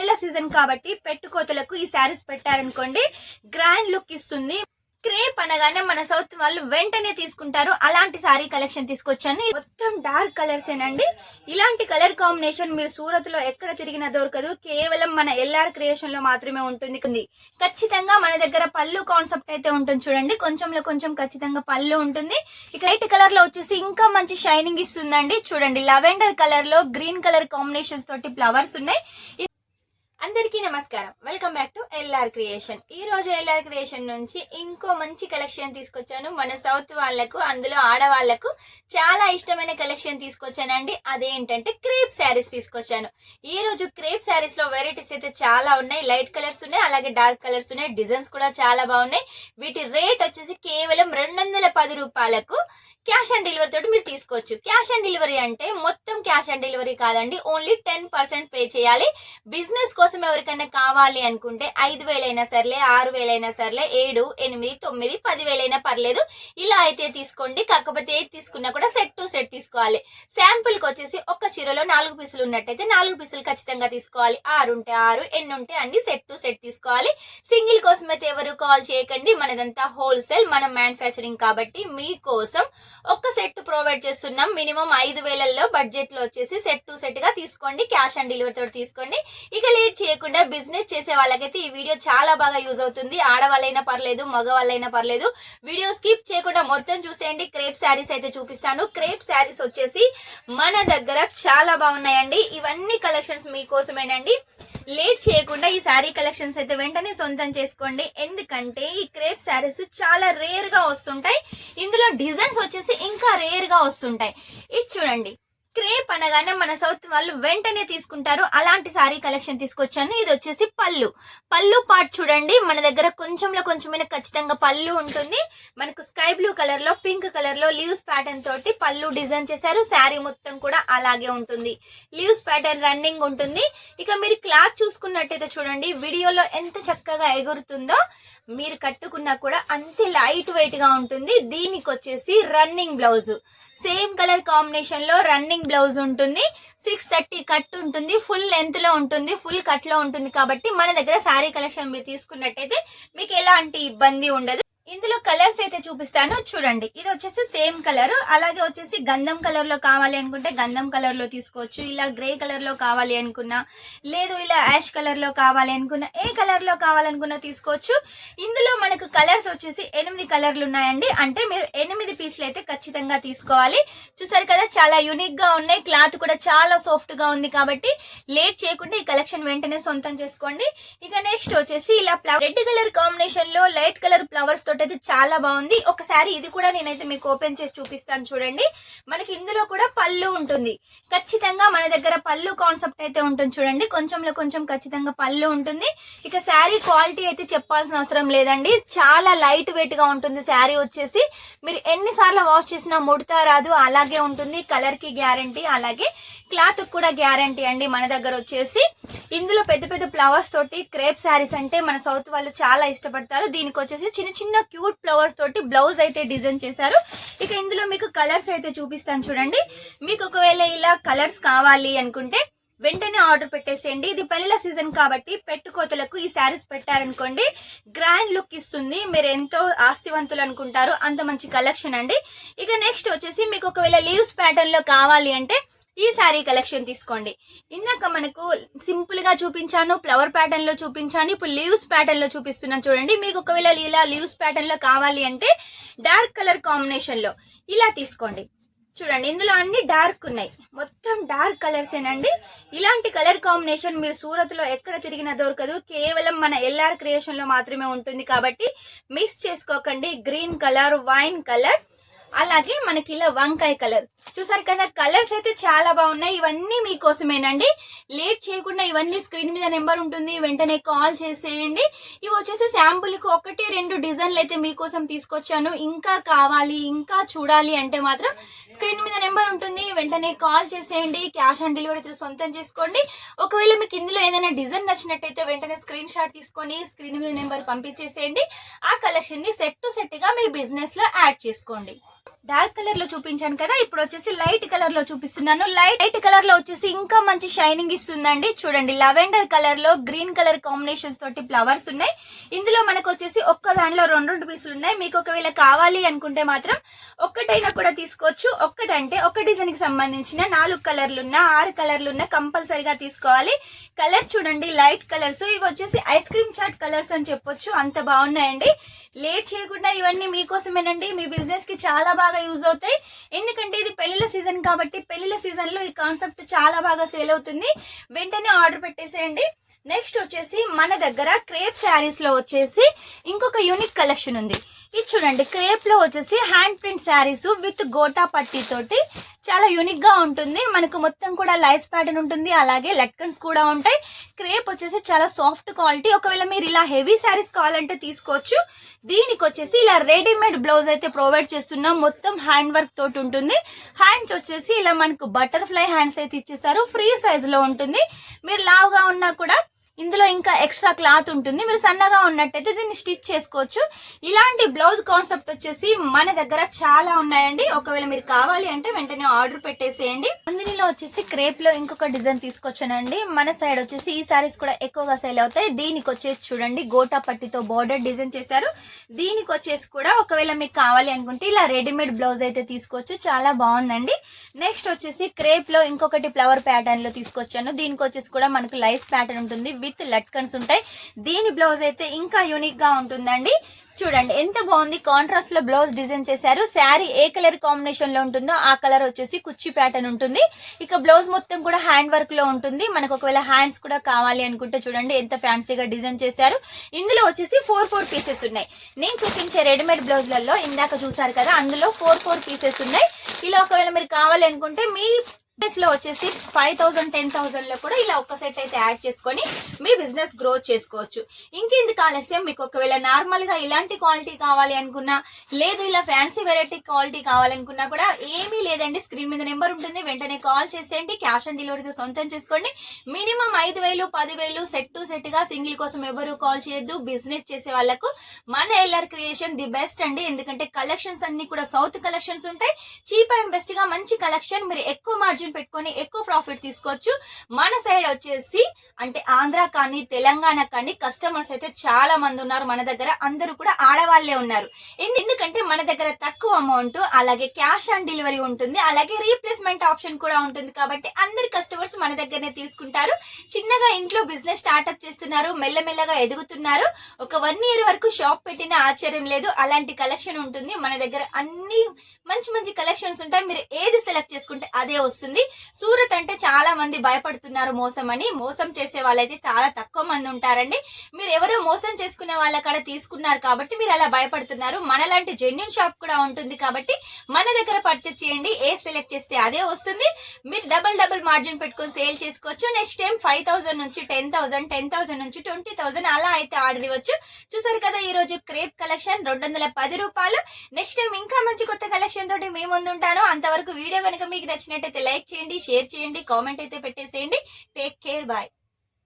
పెళ్ళిళ్ళ సీజన్ కాబట్టి పెట్టుకోతలకు ఈ శారీస్ పెట్టారనుకోండి గ్రాండ్ లుక్ ఇస్తుంది. క్రేప్ అనగానే మన సౌత్ వాళ్ళు వెంటనే తీసుకుంటారు. అలాంటి సారీ కలెక్షన్ తీసుకొచ్చాను. మొత్తం డార్క్ కలర్స్ ఏనండి. ఇలాంటి కలర్ కాంబినేషన్ మీరు సూరత్ లో ఎక్కడ తిరిగినా దొరకదు. కేవలం మన ఎల్ఆర్ క్రియేషన్ లో మాత్రమే ఉంటుంది. ఖచ్చితంగా మన దగ్గర పళ్ళు కాన్సెప్ట్ అయితే ఉంటుంది చూడండి. కొంచెంలో కొంచెం ఖచ్చితంగా పళ్ళు ఉంటుంది. ఇక లైట్ కలర్ లో వచ్చేసి ఇంకా మంచి షైనింగ్ ఇస్తుందండి. చూడండి లెవెండర్ కలర్ లో గ్రీన్ కలర్ కాంబినేషన్స్ తోటి ఫ్లవర్స్ ఉన్నాయి. అందరికీ నమస్కారం, welcome back to LR creation. ఈ రోజు ఎల్ఆర్ క్రియేషన్ నుంచి ఇంకో మంచి కలెక్షన్ తీసుకొచ్చాను. మన సౌత్ వాళ్లకు, అందులో ఆడవాళ్లకు చాలా ఇష్టమైన కలెక్షన్ తీసుకొచ్చానండి. అదేంటంటే క్రేప్ శారీస్ తీసుకొచ్చాను. ఈ రోజు క్రేప్ శారీస్ లో వెరైటీస్ అయితే చాలా ఉన్నాయి. లైట్ కలర్స్ ఉన్నాయి, అలాగే డార్క్ కలర్స్ ఉన్నాయి. డిజైన్స్ కూడా చాలా బాగున్నాయి. వీటి రేట్ వచ్చేసి కేవలం 210 రూపాయలకు క్యాష్ ఆన్ డెలివరీ తోటి మీరు తీసుకోవచ్చు. క్యాష్ ఆన్ డెలివరీ అంటే మొత్తం క్యాష్ ఆన్ డెలివరీ కాదండి, ఓన్లీ 10% పే చేయాలి. బిజినెస్ కోసం ఎవరికైనా కావాలి అనుకుంటే 5,000 అయినా సర్లే, 6,000 అయినా సర్లే, 7, 8, 9, 10,000 అయినా పర్లేదు, ఇలా అయితే తీసుకోండి. కాకపోతే ఏది తీసుకున్నా కూడా సెట్ టు సెట్ తీసుకోవాలి. శాంపుల్ కి వచ్చేసి ఒక చీరలో 4 పీసులు ఉన్నట్టయితే 4 పీసులు ఖచ్చితంగా తీసుకోవాలి. 6 ఉంటే 6, ఎన్ని ఉంటే అన్ని సెట్ టు సెట్ తీసుకోవాలి. సింగిల్ కోసం అయితే ఎవరు కాల్ చేయకండి. మనదంతా హోల్సేల్, మనం మ్యానుఫ్యాక్చరింగ్ కాబట్టి మీకోసం ఒక్క సెట్ ప్రొవైడ్ చేస్తున్నాం. మినిమం 5,000లో బడ్జెట్ లో వచ్చేసి సెట్ టు సెట్ గా తీసుకోండి. క్యాష్ ఆన్ డెలివరీ తోటి తీసుకోండి. ఇక లేట్ చేయకుండా బిజినెస్ చేసే వాళ్ళకైతే ఈ వీడియో చాలా బాగా యూజ్ అవుతుంది. ఆడవాళ్ళైనా పర్లేదు, మగవాళ్ళైనా పర్లేదు, వీడియో స్కిప్ చేయకుండా మొత్తం చూసేయండి. క్రేప్ శారీస్ అయితే చూపిస్తాను. క్రేప్ శారీస్ వచ్చేసి మన దగ్గర చాలా బాగున్నాయండి. ఇవన్నీ కలెక్షన్స్ మీకోసమేనండి. లేట్ చేయకుండా ఈ శారీ కలెక్షన్స్ అయితే వెంటనే సొంతం చేసుకోండి. ఎందుకంటే ఈ క్రేప్ శారీస్ చాలా రేర్ గా వస్తుంటాయి. ఇందులో డిజైన్స్ వచ్చేసి ఇంకా రేర్ గా వస్తుంటాయి. ఇది చూడండి, క్రేప్ అనగానే మన సౌత్ వాళ్ళు వెంటనే తీసుకుంటారు. అలాంటి సారీ కలెక్షన్ తీసుకొచ్చాను. ఇది వచ్చేసి పళ్ళు పార్ట్ చూడండి. మన దగ్గర కొంచెంలో కొంచెమైనా ఖచ్చితంగా పళ్ళు ఉంటుంది. మనకు స్కై బ్లూ కలర్ లో, పింక్ కలర్ లో లీవ్స్ ప్యాటర్న్ తోటి పళ్ళు డిజైన్ చేశారు. శారీ మొత్తం కూడా అలాగే ఉంటుంది. లీవ్స్ ప్యాటర్న్ రన్నింగ్ ఉంటుంది. ఇక మీరు క్లాత్ చూసుకున్నట్టయితే చూడండి, వీడియోలో ఎంత చక్కగా ఎగురుతుందో, మీరు కట్టుకున్నా కూడా అంతే లైట్ వెయిట్ గా ఉంటుంది. దీనికి వచ్చేసి running blouse, same colour combination లో రన్నింగ్ బ్లౌజ్ ఉంటుంది. 630 కట్ ఉంటుంది. ఫుల్ లెంత్ లో ఉంటుంది, ఫుల్ కట్ లో ఉంటుంది. కాబట్టి మన దగ్గర శారీ కలెక్షన్ మీరు తీసుకున్నట్టయితే మీకు ఎలాంటి ఇబ్బంది ఉండదు. ఇందులో కలర్స్ అయితే చూపిస్తాను చూడండి. ఇది వచ్చేసి సేమ్ కలర్, అలాగే వచ్చేసి గంధం కలర్ లో కావాలి అనుకుంటే గంధం కలర్ లో తీసుకోవచ్చు. ఇలా గ్రే కలర్ లో కావాలి అనుకున్నా, లేదు ఇలా యాష్ కలర్ లో కావాలి అనుకున్నా, ఏ కలర్ లో కావాలనుకున్నా తీసుకోవచ్చు. ఇందులో మనకు కలర్స్ వచ్చేసి 8 కలర్లు ఉన్నాయండి. అంటే మీరు 8 పీసులు అయితే ఖచ్చితంగా తీసుకోవాలి. చూసారు కదా, చాలా యూనిక్ గా ఉన్నాయి. క్లాత్ కూడా చాలా సాఫ్ట్ గా ఉంది. కాబట్టి లేట్ చేయకుండా ఈ కలెక్షన్ వెంటనే సొంతం చేసుకోండి. ఇక నెక్స్ట్ వచ్చేసి ఇలా రెడ్ కలర్ కాంబినేషన్ లో లైట్ కలర్ ఫ్లవర్స్ తో అయితే చాలా బాగుంది. ఒకసారి ఇది కూడా నేనైతే మీకు ఓపెన్ చేసి చూపిస్తాను చూడండి. మనకి ఇందులో కూడా పళ్ళు ఉంటుంది. ఖచ్చితంగా మన దగ్గర పళ్ళు కాన్సెప్ట్ అయితే ఉంటుంది చూడండి. కొంచెంలో కొంచెం ఖచ్చితంగా పళ్ళు ఉంటుంది. ఇక శారీ క్వాలిటీ అయితే చెప్పాల్సిన అవసరం లేదండి. చాలా లైట్ వెయిట్ గా ఉంటుంది. శారీ వచ్చేసి మీరు ఎన్నిసార్లు వాష్ చేసినా ముడతా రాదు, అలాగే ఉంటుంది. కలర్ కి గ్యారంటీ, అలాగే క్లాత్ కూడా గ్యారంటీ అండి. మన దగ్గర వచ్చేసి ఇందులో పెద్ద పెద్ద ఫ్లవర్స్ తోటి క్రేప్ శారీస్ అంటే మన సౌత్ వాళ్ళు చాలా ఇష్టపడతారు. దీనికి వచ్చేసి చిన్న చిన్న క్యూట్ ఫ్లవర్స్ తోటి బ్లౌజ్ అయితే డిజైన్ చేశారు. ఇక ఇందులో మీకు కలర్స్ అయితే చూపిస్తాను చూడండి. మీకు ఒకవేళ ఇలా కలర్స్ కావాలి అనుకుంటే వెంటనే ఆర్డర్ పెట్టేసేయండి. ఇది పెళ్లిళ్ళ సీజన్ కాబట్టి పెట్టుకోతలకు ఈ శారీస్ పెట్టారనుకోండి గ్రాండ్ లుక్ ఇస్తుంది. మీరు ఎంతో ఆస్తివంతులు అనుకుంటారు, అంత మంచి కలెక్షన్ అండి. ఇక నెక్స్ట్ వచ్చేసి మీకు ఒకవేళ లీవ్స్ ప్యాటర్న్ లో కావాలి అంటే ఈ శారీ కలెక్షన్ తీసుకోండి. ఇందాక మనకు సింపుల్ గా చూపించాను, ఫ్లవర్ ప్యాటర్న్ లో చూపించాను. ఇప్పుడు లీవ్స్ ప్యాటర్న్ లో చూపిస్తున్నాను చూడండి. మీకు ఒకవేళ ఇలా లీవ్స్ ప్యాటర్న్ లో కావాలి అంటే డార్క్ కలర్ కాంబినేషన్ లో ఇలా తీసుకోండి. చూడండి, ఇందులో అన్ని డార్క్ ఉన్నాయి. మొత్తం డార్క్ కలర్స్ ఏనండి. ఇలాంటి కలర్ కాంబినేషన్ మీరు సూరత్ లో ఎక్కడ తిరిగినా దొరకదు. కేవలం మన ఎల్ఆర్ క్రియేషన్ లో మాత్రమే ఉంటుంది. కాబట్టి మిక్స్ చేసుకోకండి. గ్రీన్ కలర్, వైన్ కలర్, అలాగే మనకి ఇలా వంకాయ కలర్. చూసారు కదా, కలర్స్ అయితే చాలా బాగున్నాయి. ఇవన్నీ మీకోసమేనండి. లేట్ చేయకుండా ఇవన్నీ స్క్రీన్ మీద నెంబర్ ఉంటుంది, వెంటనే కాల్ చేసేయండి. ఇవి వచ్చేసి శాంపుల్ కి 1-2 డిజైన్లు అయితే మీకోసం తీసుకొచ్చాను. ఇంకా కావాలి, ఇంకా చూడాలి అంటే మాత్రం స్క్రీన్ మీద నెంబర్ ఉంటుంది, వెంటనే కాల్ చేసేయండి. క్యాష్ ఆన్ డెలివరీ సొంతం చేసుకోండి. ఒకవేళ మీకు ఇందులో ఏదైనా డిజైన్ నచ్చినట్టయితే వెంటనే స్క్రీన్ షాట్ తీసుకొని స్క్రీన్ మీద నెంబర్ పంపించేసేయండి. ఆ కలెక్షన్ ని సెట్ టు సెట్ గా మీ బిజినెస్ లో యాడ్ చేసుకోండి. డార్క్ కలర్ లో చూపించాను కదా, ఇప్పుడు వచ్చేసి లైట్ కలర్ లో చూపిస్తున్నాను. లైట్ కలర్ లో వచ్చేసి ఇంకా మంచి షైనింగ్ ఇస్తుందండి. చూడండి, లెవెండర్ కలర్ లో గ్రీన్ కలర్ కాంబినేషన్స్ తోటి ఫ్లవర్స్ ఉన్నాయి. ఇందులో మనకు వచ్చేసి ఒక్క దానిలో రెండు పీసులు ఉన్నాయి. మీకు ఒకవేళ కావాలి అనుకుంటే మాత్రం ఒక్కటైనా కూడా తీసుకోవచ్చు. ఒక్కటంటే ఒక డిజైన్ కి సంబంధించిన 4 కలర్లు ఉన్న 6 కలర్లు ఉన్న కంపల్సరీగా తీసుకోవాలి. కలర్ చూడండి, లైట్ కలర్స్. ఇవి వచ్చేసి ఐస్ క్రీమ్ చాట్ కలర్స్ అని చెప్పొచ్చు, అంత బాగున్నాయండి. లేట్ చేయకుండా ఇవన్నీ మీకోసమేనండి. మీ బిజినెస్ కి చాలా బాగా యూజ్ అవుతాయి. ఎందుకంటే ఇది పెళ్లిళ్ళ సీజన్ కాబట్టి పెళ్లిళ్ళ సీజన్ లో ఈ కాన్సెప్ట్ చాలా బాగా సేల్ అవుతుంది. వెంటనే ఆర్డర్ పెట్టేసేయండి. నెక్స్ట్ వచ్చేసి మన దగ్గర క్రేప్ శారీస్ లో వచ్చేసి ఇంకొక యూనిక్ కలెక్షన్ ఉంది. ఇది చూడండి, క్రేప్ లో వచ్చేసి hand print saris with gota పట్టీ తోటి చాలా యూనిక్ గా ఉంటుంది. మనకు మొత్తం కూడా లైస్ ప్యాటర్న్ ఉంటుంది, అలాగే లట్కన్స్ కూడా ఉంటాయి. క్రేప్ వచ్చేసి చాలా సాఫ్ట్ క్వాలిటీ. ఒకవేళ మీరు ఇలా హెవీ శారీస్ కావాలంటే తీసుకోవచ్చు. దీనికి వచ్చేసి ఇలా రెడీమేడ్ బ్లౌజ్ అయితే ప్రొవైడ్ చేస్తున్నాం. మొత్తం హ్యాండ్ వర్క్ తోటి ఉంటుంది. హ్యాండ్స్ వచ్చేసి ఇలా మనకు బటర్ఫ్లై హ్యాండ్స్ అయితే ఇచ్చేసారు. ఫ్రీ సైజ్ లో ఉంటుంది. మీరు లావుగా ఉన్నా కూడా ఇందులో ఇంకా ఎక్స్ట్రా క్లాత్ ఉంటుంది. మీరు సన్నగా ఉన్నట్టయితే దీన్ని స్టిచ్ చేసుకోవచ్చు. ఇలాంటి బ్లౌజ్ కాన్సెప్ట్ వచ్చేసి మన దగ్గర చాలా ఉన్నాయండి. ఒకవేళ మీరు కావాలి అంటే వెంటనే ఆర్డర్ పెట్టేసేయండి. అందులో వచ్చేసి క్రేప్ లో ఇంకొక డిజైన్ తీసుకొచ్చానండి. మన సైడ్ వచ్చేసి ఈ సారీస్ కూడా ఎక్కువగా సేల్ అవుతాయి. దీనికి వచ్చేసి చూడండి, గోటా పట్టితో బోర్డర్ డిజైన్ చేశారు. దీనికి వచ్చేసి కూడా ఒకవేళ మీకు కావాలి అనుకుంటే ఇలా రెడీమేడ్ బ్లౌజ్ అయితే తీసుకోవచ్చు. చాలా బాగుందండి. నెక్స్ట్ వచ్చేసి క్రేప్ లో ఇంకొకటి ఫ్లవర్ ప్యాటర్న్ లో తీసుకొచ్చాను. దీనికి వచ్చేసి కూడా మనకు లైస్ ప్యాటర్న్ ఉంటుంది విత్ లట్కన్స్ ఉంటాయి. దీని బ్లౌజ్ అయితే ఇంకా యూనిక్ గా ఉంటుందండి. చూడండి ఎంత బాగుంది, కాంట్రాస్ట్ లో బ్లౌజ్ డిజైన్ చేశారు. శారీ ఏ కలర్ కాంబినేషన్ లో ఉంటుందో ఆ కలర్ వచ్చేసి కుర్చీ ప్యాటర్న్ ఉంటుంది. ఇక బ్లౌజ్ మొత్తం కూడా హ్యాండ్ వర్క్ లో ఉంటుంది. మనకు ఒకవేళ హ్యాండ్స్ కూడా కావాలి అనుకుంటే చూడండి ఎంత ఫ్యాన్సీగా డిజైన్ చేశారు. ఇందులో వచ్చేసి 4 పీసెస్ ఉన్నాయి. నేను చూపించే రెడీమేడ్ బ్లౌజ్లలో ఇందాక చూసారు కదా, అందులో 4 పీసెస్ ఉన్నాయి. ఇలా ఒకవేళ మీరు కావాలి అనుకుంటే మీ లో వచ్చేసి 5000 10,000 లో కూడా ఇలా ఒక్క సెట్ అయితే యాడ్ చేసుకొని మీ బిజినెస్ గ్రోత్ చేసుకోవచ్చు. ఇంకెందుకు ఆలస్యం, మీకు ఒకవేళ నార్మల్ గా ఇలాంటి క్వాలిటీ కావాలి అనుకున్నా, లేదు ఇలా ఫ్యాన్సీ వెరైటీ క్వాలిటీ కావాలనుకున్నా కూడా ఏమీ లేదండి. స్క్రీన్ మీద నెంబర్ ఉంటుంది, వెంటనే కాల్ చేసేయండి. క్యాష్ ఆన్ డెలివరీతో సొంతం చేసుకోండి. మినిమం 5,000 10,000 సెట్ గా సింగిల్ కోసం ఎవరు కాల్ చేయొద్దు. బిజినెస్ చేసే వాళ్ళకు మన ఎల్ఆర్ క్రియేషన్ ది బెస్ట్ అండి. ఎందుకంటే కలెక్షన్స్ అన్ని కూడా సౌత్ కలెక్షన్స్ ఉంటాయి. చీప్ అండ్ బెస్ట్ గా మంచి కలెక్షన్, మీరు ఎక్కువ మార్జిన్ పెట్టుకొని ఎక్కువ ప్రాఫిట్ తీసుకోవచ్చు. మన సైడ్ వచ్చేసి అంటే ఆంధ్ర కానీ తెలంగాణ కానీ కస్టమర్స్ అయితే చాలా మంది ఉన్నారు మన దగ్గర. అందరూ కూడా ఆడవాళ్లే ఉన్నారు. ఎందుకంటే మన దగ్గర తక్కువ అమౌంట్, అలాగే క్యాష్ ఆన్ డెలివరీ ఉంటుంది, అలాగే రీప్లేస్మెంట్ ఆప్షన్ కూడా ఉంటుంది. కాబట్టి అందరి కస్టమర్స్ మన దగ్గరనే తీసుకుంటారు. చిన్నగా ఇంట్లో బిజినెస్ స్టార్ట్అప్ చేస్తున్నారు, మెల్లమెల్లగా ఎదుగుతున్నారు. ఒక 1 year వరకు షాప్ పెట్టిన ఆశ్చర్యం లేదు. అలాంటి కలెక్షన్ ఉంటుంది మన దగ్గర. అన్ని మంచి మంచి కలెక్షన్స్ ఉంటాయి. మీరు ఏది సెలెక్ట్ చేసుకుంటే అదే వస్తుంది. సూరత్ అంటే చాలా మంది భయపడుతున్నారు మోసం అని. మోసం చేసే వాళ్ళైతే చాలా తక్కువ మంది ఉంటారండి. మీరు ఎవరో మోసం చేసుకునే వాళ్ళ కాడ తీసుకున్నారు కాబట్టి మీరు అలా భయపడుతున్నారు. మనలాంటి జెన్యూన్ షాప్ కూడా ఉంటుంది కాబట్టి మన దగ్గర పర్చేస్ చేయండి. ఏ సెలెక్ట్ చేస్తే అదే వస్తుంది. మీరు డబుల్ మార్జిన్ పెట్టుకొని సేల్ చేసుకోవచ్చు. నెక్స్ట్ టైం 5,000 నుంచి 10,000 10,000 నుంచి 20,000 అలా అయితే ఆర్డర్ ఇవ్వచ్చు. చూసారు కదా, ఈ రోజు క్రేప్ కలెక్షన్ 210 రూపాయలు. నెక్స్ట్ టైం ఇంకా మంచి కొత్త కలెక్షన్ తోటి మీ ముందు ఉంటాను. అంతవరకు వీడియో కనుక మీకు నచ్చినట్టయితే లైక్ చేయండి, షేర్ చేయండి, కామెంట్ అయితే పెట్టేసేయండి. Take care, bye.